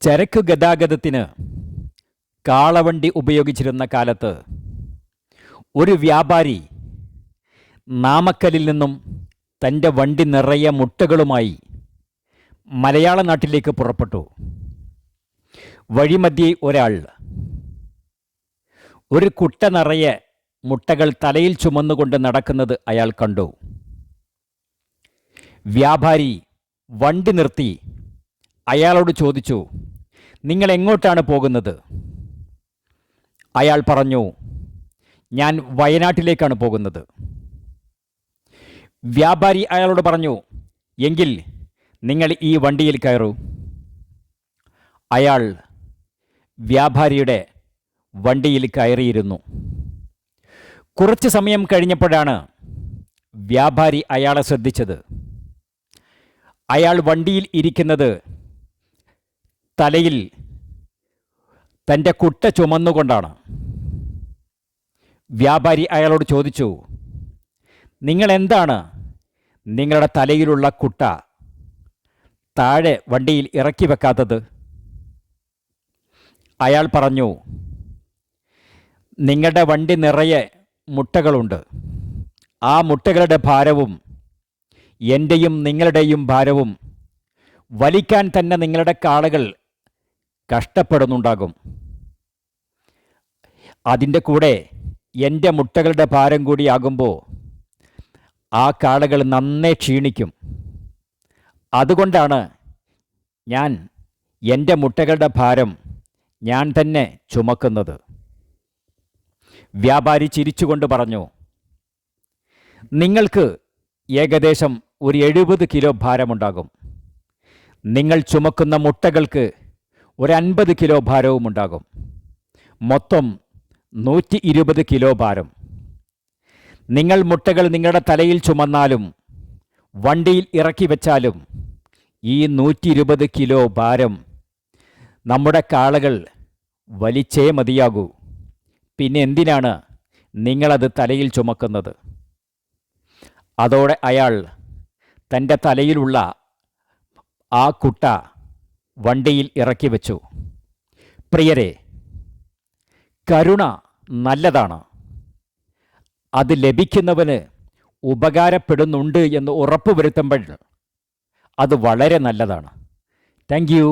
ചരക്കു ഗതാഗതത്തിന് കാളവണ്ടി ഉപയോഗിച്ചിരുന്ന കാലത്ത് ഒരു വ്യാപാരി നാമക്കലിൽ നിന്നും തൻ്റെ വണ്ടി നിറയെ മുട്ടകളുമായി മലയാള നാട്ടിലേക്ക് പുറപ്പെട്ടു. വഴിമധ്യേ ഒരാൾ ഒരു കുട്ട നിറയെ മുട്ടകൾ തലയിൽ ചുമന്നുകൊണ്ട് നടക്കുന്നത് അയാൾ കണ്ടു. വ്യാപാരി വണ്ടി നിർത്തി അയാളോട് ചോദിച്ചു, നിങ്ങൾ എങ്ങോട്ടാണ് പോകുന്നത്? അയാൾ പറഞ്ഞു, ഞാൻ വയനാട്ടിലേക്കാണ് പോകുന്നത്. വ്യാപാരി അയാളോട് പറഞ്ഞു, എങ്കിൽ നിങ്ങൾ ഈ വണ്ടിയിൽ കയറൂ. അയാൾ വ്യാപാരിയുടെ വണ്ടിയിൽ കയറിയിരുന്നു. കുറച്ച് സമയം കഴിഞ്ഞപ്പോഴാണ് വ്യാപാരി അയാളെ ശ്രദ്ധിച്ചത്. അയാൾ വണ്ടിയിൽ ഇരിക്കുന്നത് തലയിൽ തൻ്റെ കുട്ട ചുമന്നുകൊണ്ടാണ്. വ്യാപാരി അയാളോട് ചോദിച്ചു, നിങ്ങൾ എന്താണ് നിങ്ങളുടെ തലയിലുള്ള കുട്ട താഴെ വണ്ടിയിൽ ഇറക്കി വെക്കാത്തത്? അയാൾ പറഞ്ഞു, നിങ്ങളുടെ വണ്ടി നിറയെ മുട്ടകളുണ്ട്. ആ മുട്ടകളുടെ ഭാരവും എൻ്റെയും നിങ്ങളുടെയും ഭാരവും വലിക്കാൻ തന്നെ നിങ്ങളുടെ കാളകൾ കഷ്ടപ്പെടുന്നുണ്ടാകും. അതിൻ്റെ കൂടെ എൻ്റെ മുട്ടകളുടെ ഭാരം കൂടിയാകുമ്പോൾ ആ കാളകൾ നന്നേ ക്ഷീണിക്കും. അതുകൊണ്ടാണ് ഞാൻ എൻ്റെ മുട്ടകളുടെ ഭാരം ഞാൻ തന്നെ ചുമക്കുന്നത്. വ്യാപാരി ചിരിച്ചുകൊണ്ട് പറഞ്ഞു, നിങ്ങൾക്ക് ഏകദേശം ഒരു 70 കിലോ ഭാരമുണ്ടാകും. നിങ്ങൾ ചുമക്കുന്ന മുട്ടകൾക്ക് ഒരു 50 കിലോ ഭാരവുമുണ്ടാകും. മൊത്തം 120 കിലോ ഭാരം. നിങ്ങൾ മുട്ടകൾ നിങ്ങളുടെ തലയിൽ ചുമന്നാലും വണ്ടിയിൽ ഇറക്കി വെച്ചാലും ഈ 120 കിലോ ഭാരം നമ്മുടെ കാളകൾ വലിച്ചേ മതിയാകൂ. പിന്നെ എന്തിനാണ് നിങ്ങളത് തലയിൽ ചുമക്കുന്നത്? അതോടെ അയാൾ തൻ്റെ തലയിലുള്ള ആ കുട്ട വണ്ടിയിൽ ഇറക്കി വെച്ചു. പ്രിയരെ, കരുണ നല്ലതാണ്. അത് ലഭിക്കുന്നവന് ഉപകാരപ്പെടുന്നുണ്ട് എന്ന് ഉറപ്പുവരുത്തുമ്പോൾ അത് വളരെ നല്ലതാണ്. Thank you.